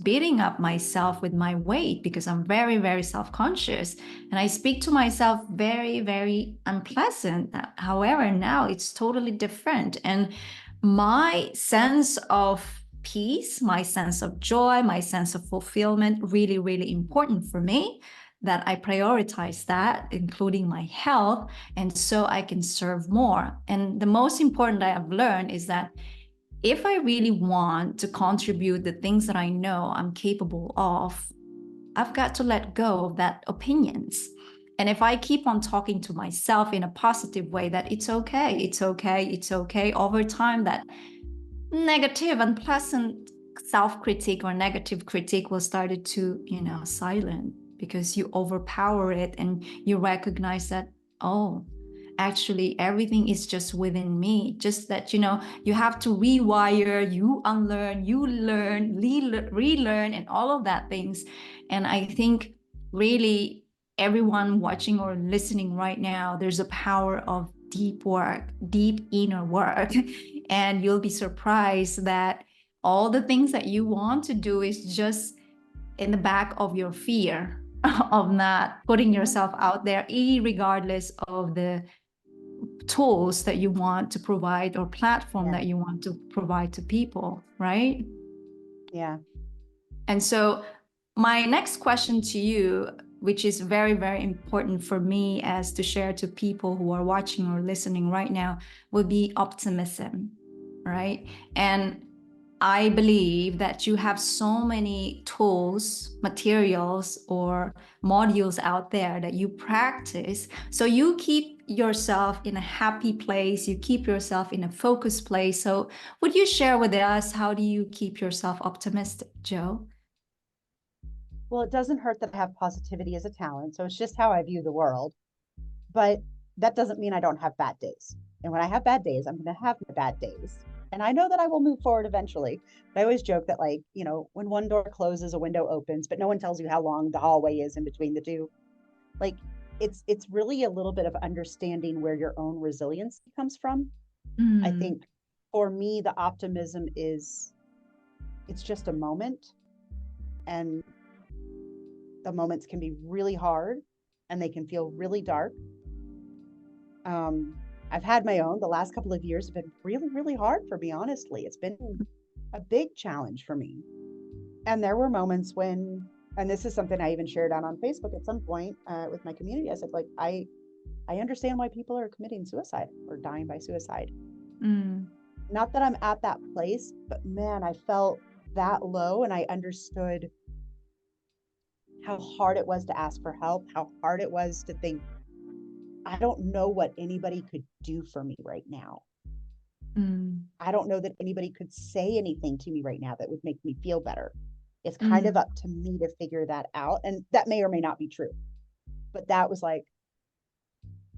beating up myself with my weight because I'm very, very self-conscious. And I speak to myself very, very unpleasant. However, now it's totally different. And my sense of peace, my sense of joy, my sense of fulfillment, really, really important for me, that I prioritize that, including my health, and so I can serve more. And the most important I have learned is that if I really want to contribute the things that I know I'm capable of, I've got to let go of that opinions. And if I keep on talking to myself in a positive way, that it's okay, it's okay, it's okay, over time, that negative, unpleasant self-critique or negative critique will start to, silent, because you overpower it and you recognize that, oh, actually everything is just within me, just that you have to rewire, you unlearn, you learn, relearn, and all of that things. And I think really everyone watching or listening right now, there's a power of deep work, deep inner work. And you'll be surprised that all the things that you want to do is just in the back of your fear of not putting yourself out there, regardless of the tools that you want to provide or platform that you want to provide to people, right? Yeah. And so my next question to you, which is very, very important for me as to share to people who are watching or listening right now, would be optimism, right? And I believe that you have so many tools, materials, or modules out there that you practice. So you keep yourself in a happy place, you keep yourself in a focused place. So would you share with us, how do you keep yourself optimistic, Joe? Well, it doesn't hurt that I have positivity as a talent. So it's just how I view the world. But that doesn't mean I don't have bad days. And when I have bad days, I'm going to have my bad days. And I know that I will move forward eventually. But I always joke that, like, you know, when one door closes, a window opens, but no one tells you how long the hallway is in between the two. Like, it's really a little bit of understanding where your own resilience comes from. I think for me, the optimism is, it's just a moment, and the moments can be really hard and they can feel really dark. I've had my own. The last couple of years have been really, really hard for me, honestly. It's been a big challenge for me. And there were moments when, and this is something I even shared out on Facebook at some point with my community. I said, like, I understand why people are committing suicide or dying by suicide. Not that I'm at that place, but man, I felt that low, and I understood how hard it was to ask for help, how hard it was to think, I don't know what anybody could do for me right now. I don't know that anybody could say anything to me right now that would make me feel better. It's kind of up to me to figure that out. And that may or may not be true. But that was like,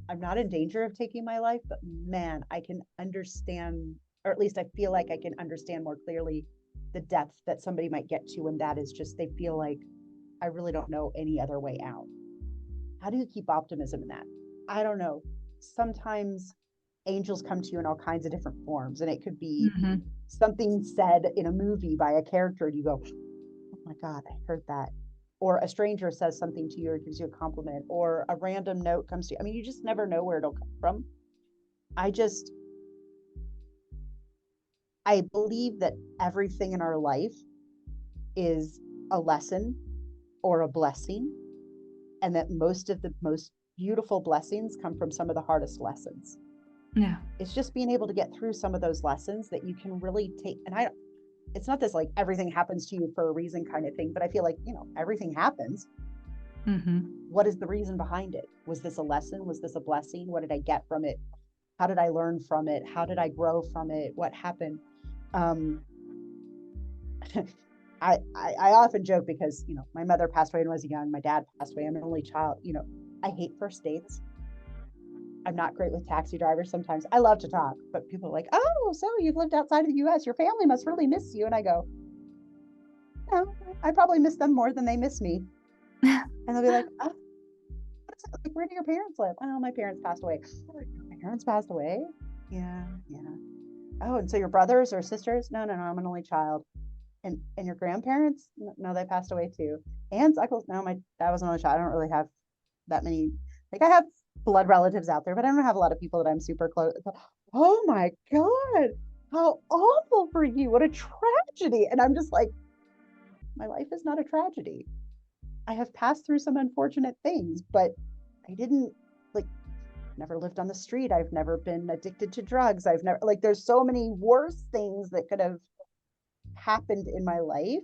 I'm not in danger of taking my life, but man, I can understand, or at least I feel like I can understand more clearly the depth that somebody might get to. And that is just, they feel like, I really don't know any other way out. How do you keep optimism in that? I don't know. Sometimes angels come to you in all kinds of different forms, and it could be something said in a movie by a character, and you go, oh my God, I heard that. Or a stranger says something to you or gives you a compliment, or a random note comes to you. I mean, you just never know where it'll come from. I believe that everything in our life is a lesson or a blessing, and that most of the most beautiful blessings come from some of the hardest lessons. Yeah. It's just being able to get through some of those lessons that you can really take. And it's not this like everything happens to you for a reason kind of thing, but I feel like, you know, everything happens. What is the reason behind it? Was this a lesson? Was this a blessing? What did I get from it? How did I learn from it? How did I grow from it? What happened? I often joke because, you know, my mother passed away when I was young. My dad passed away. I'm an only child. You know, I hate first dates. I'm not great with taxi drivers sometimes. I love to talk, but people are like, oh, so you've lived outside of the US. Your family must really miss you. And I go, no, I probably miss them more than they miss me. And they'll be like, oh, what is it? Like, where do your parents live? Oh, my parents passed away. Oh, my parents passed away? Yeah. Oh, and so your brothers or sisters? No, I'm an only child. And your grandparents? No, they passed away too. Aunts, uncles? No, my dad was an only child. I don't really have that many. Like, I have blood relatives out there, but I don't have a lot of people that I'm super close. Oh my God, how awful for you. What a tragedy. And I'm just like, my life is not a tragedy. I have passed through some unfortunate things, but I didn't, like, never lived on the street. I've never been addicted to drugs. I've never, like, there's so many worse things that could have happened in my life.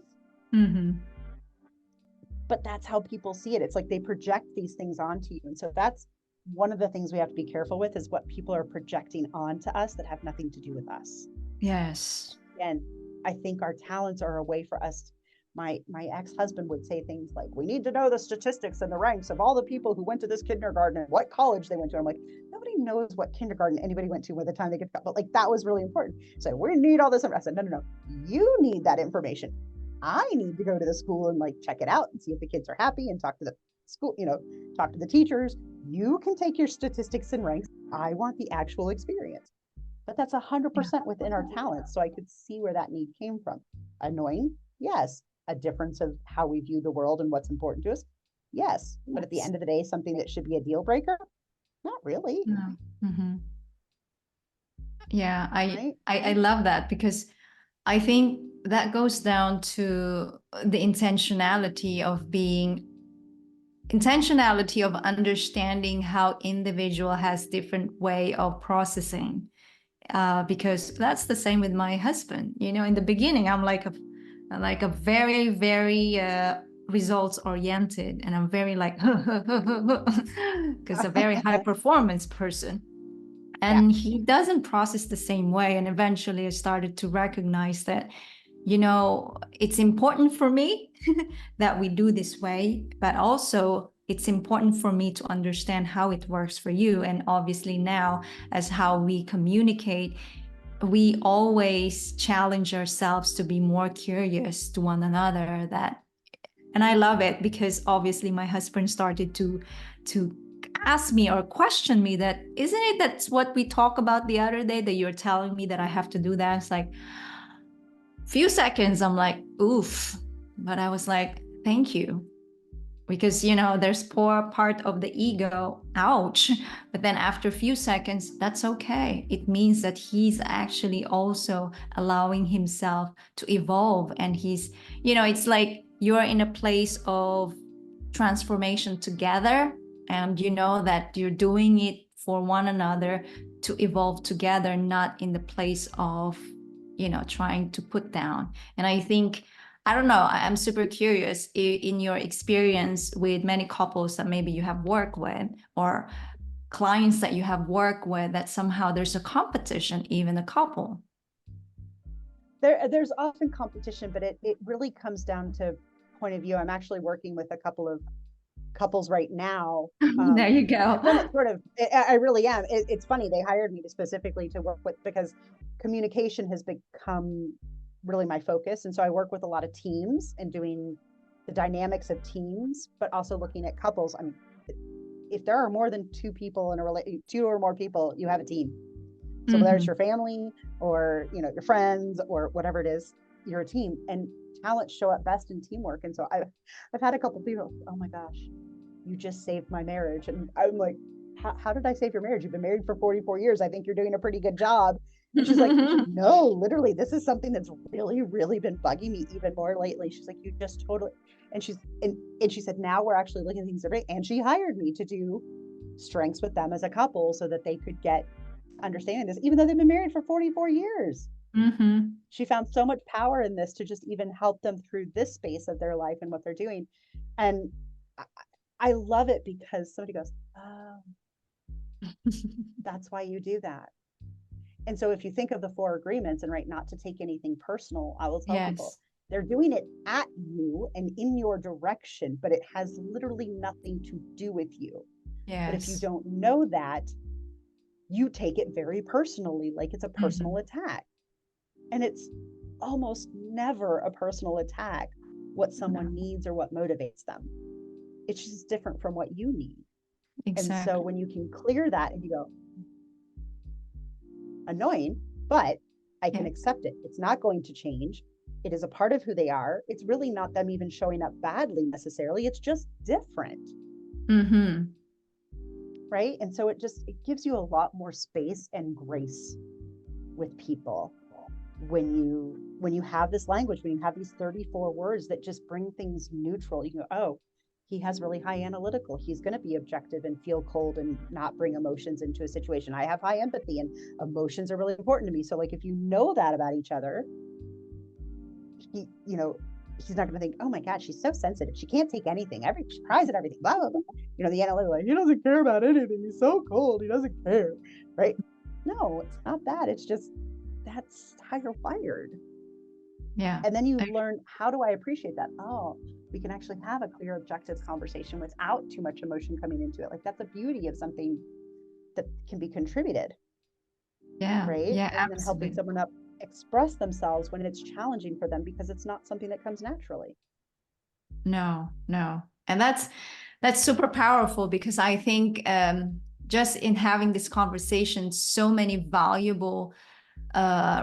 But that's how people see it. It's like they project these things onto you. And so that's one of the things we have to be careful with, is what people are projecting onto us that have nothing to do with us. Yes. And I think our talents are a way for us. My ex-husband would say things like, we need to know the statistics and the ranks of all the people who went to this kindergarten and what college they went to. I'm like, nobody knows what kindergarten anybody went to by the time they get to, but like, that was really important. So we need all this. I said, no. You need that information. I need to go to the school and like check it out and see if the kids are happy and talk to the school, you know, talk to the teachers. You can take your statistics and ranks. I want the actual experience. But that's 100% within our talents. So I could see where that need came from. Annoying? Yes. A difference of how we view the world and what's important to us? Yes. But at the end of the day, something that should be a deal breaker? Not really. No. Yeah, I love that, because I think that goes down to the intentionality of being intentionality of understanding how individual has different way of processing. Because that's the same with my husband. You know, in the beginning, I'm like a very, very results oriented, and I'm very like because a very high performance person. And he doesn't process the same way. And eventually I started to recognize that, you know, it's important for me that we do this way, but also it's important for me to understand how it works for you. And obviously now, as how we communicate, we always challenge ourselves to be more curious to one another. And I love it, because obviously my husband started to ask me or question me that, isn't it that's what we talked about the other day, that you're telling me that I have to do that? It's like few seconds I'm like, oof, but I was like, thank you, because you know there's poor part of the ego, ouch. But then after a few seconds, that's okay. It means that he's actually also allowing himself to evolve, and he's, you know, it's like you're in a place of transformation together, and you know that you're doing it for one another to evolve together, not in the place of, you know, trying to put down. And I think, I don't know, I'm super curious in your experience with many couples that maybe you have worked with, or clients that you have worked with, that somehow there's a competition, even a couple. There's often competition, but it really comes down to point of view. I'm actually working with a couple of couples right now. There you go. I really am. It's funny. They hired me specifically to work with, because communication has become really my focus. And so I work with a lot of teams and doing the dynamics of teams, but also looking at couples. I mean, if there are more than two people in a relationship, two or more people, you have a team. So whether it's your family or, you know, your friends or whatever it is, you're a team, and talents show up best in teamwork. And so I've had a couple of people, oh my gosh, you just saved my marriage. And I'm like, how did I save your marriage? You've been married for 44 years. I think you're doing a pretty good job. And she's like, no, literally, this is something that's really, really been bugging me even more lately. She's like, you just totally, and she said, now we're actually looking at things differently. And she hired me to do strengths with them as a couple so that they could get understanding this, even though they've been married for 44 years. She found so much power in this to just even help them through this space of their life and what they're doing. And I love it, because somebody goes, oh, that's why you do that. And so if you think of the 4 agreements, and right, not to take anything personal, I will tell people, they're doing it at you and in your direction, but it has literally nothing to do with you. But if you don't know that, you take it very personally, like it's a personal attack. And it's almost never a personal attack what someone needs or what motivates them. It's just different from what you need. Exactly. And so when you can clear that and you go, annoying, but I can accept it. It's not going to change. It is a part of who they are. It's really not them even showing up badly necessarily. It's just different. Right? And so it gives you a lot more space and grace with people when you have this language, when you have these 34 words that just bring things neutral. You go, oh, he has really high analytical. He's going to be objective and feel cold and not bring emotions into a situation. I have high empathy, and emotions are really important to me. So like, if you know that about each other, he's not going to think, oh my God, she's so sensitive. She can't take anything. She cries at everything. Blah, blah, blah. You know, the analytical, like, he doesn't care about anything. He's so cold. He doesn't care. Right? No, it's not that. It's just, that's how you're wired. Yeah. And then you learn, how do I appreciate that? Oh, we can actually have a clear, objective conversation without too much emotion coming into it. Like, that's the beauty of something that can be contributed. Yeah. Right. Yeah. And then helping someone up express themselves when it's challenging for them, because it's not something that comes naturally. No. And that's super powerful, because I think just in having this conversation, so many valuable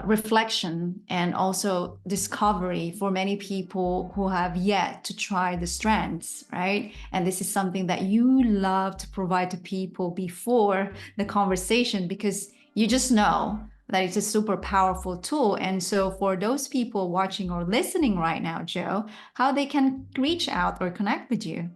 reflection and also discovery for many people who have yet to try the strengths, right? And this is something that you love to provide to people before the conversation, because you just know that it's a super powerful tool. And so for those people watching or listening right now, Joe, how they can reach out or connect with you?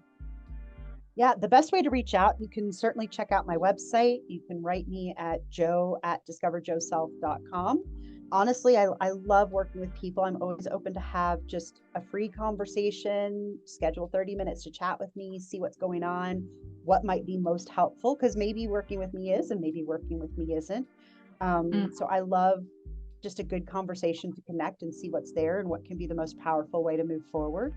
Yeah, the best way to reach out, you can certainly check out my website. You can write me at joe@discoverjoeself.com. Honestly, I love working with people. I'm always open to have just a free conversation, schedule 30 minutes to chat with me, see what's going on, what might be most helpful, because maybe working with me is, and maybe working with me isn't. So I love just a good conversation to connect and see what's there and what can be the most powerful way to move forward.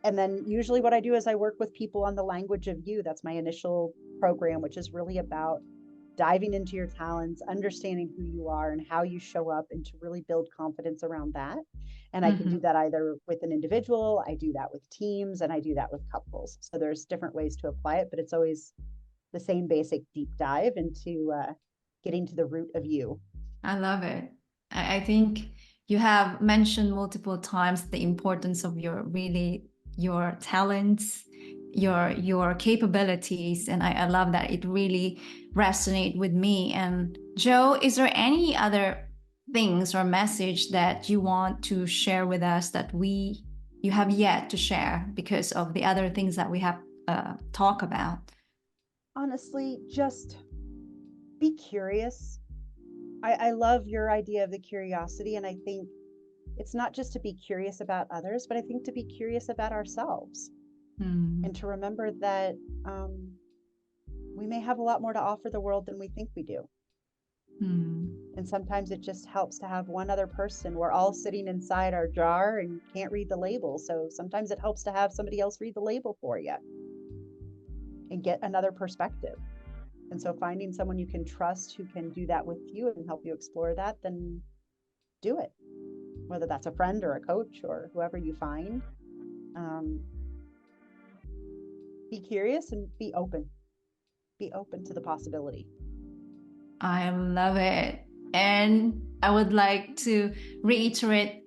And then usually what I do is I work with people on the language of you. That's my initial program, which is really about diving into your talents, understanding who you are and how you show up, and to really build confidence around that. And I can do that either with an individual, I do that with teams, and I do that with couples. So there's different ways to apply it, but it's always the same basic deep dive into getting to the root of you. I love it. I think you have mentioned multiple times the importance of your talents, your capabilities, and I love that. It really resonates with me. And Joe, is there any other things or message that you want to share with us that you have yet to share because of the other things that we have talked about? Honestly, just be curious. I love your idea of the curiosity, and I think it's not just to be curious about others, but I think to be curious about ourselves, and to remember that we may have a lot more to offer the world than we think we do. And sometimes it just helps to have one other person. We're all sitting inside our jar and can't read the label. So sometimes it helps to have somebody else read the label for you and get another perspective. And so finding someone you can trust who can do that with you and help you explore that, then do it. Whether that's a friend or a coach or whoever you find. Be curious and be open. Be open to the possibility. I love it. And I would like to reiterate,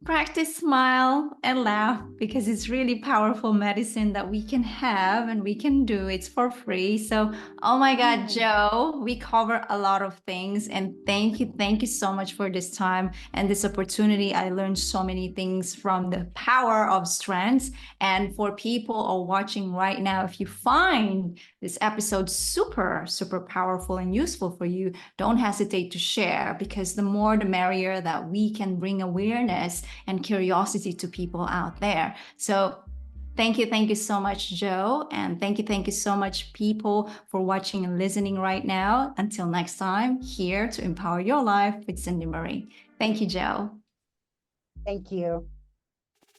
practice, smile, and laugh, because it's really powerful medicine that we can have and we can do. It's for free. So, oh my God, Joe, we cover a lot of things. And thank you so much for this time and this opportunity. I learned so many things from the power of strengths. And for people who are watching right now, if you find this episode super, super powerful and useful for you, don't hesitate to share, because the more the merrier that we can bring awareness and curiosity to people out there. So thank you so much, Joe. And thank you so much, people, for watching and listening right now. Until next time, here to empower your life with Cindy Marie. Thank you, Joe. Thank you.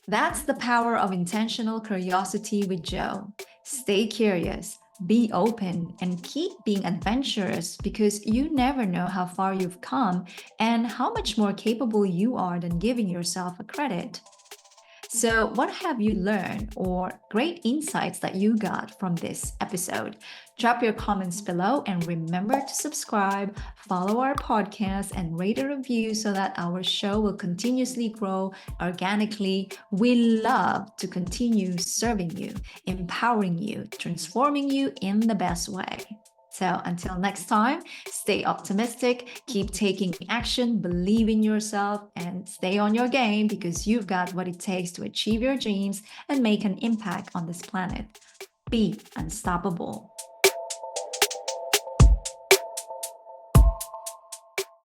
That's the power of intentional curiosity with Joe. Stay curious, be open, and keep being adventurous, because you never know how far you've come and how much more capable you are than giving yourself a credit. So, what have you learned or great insights that you got from this episode? Drop your comments below, and remember to subscribe, follow our podcast, and rate a review so that our show will continuously grow organically. We love to continue serving you, empowering you, transforming you in the best way. So until next time, stay optimistic, keep taking action, believe in yourself, and stay on your game, because you've got what it takes to achieve your dreams and make an impact on this planet. Be unstoppable.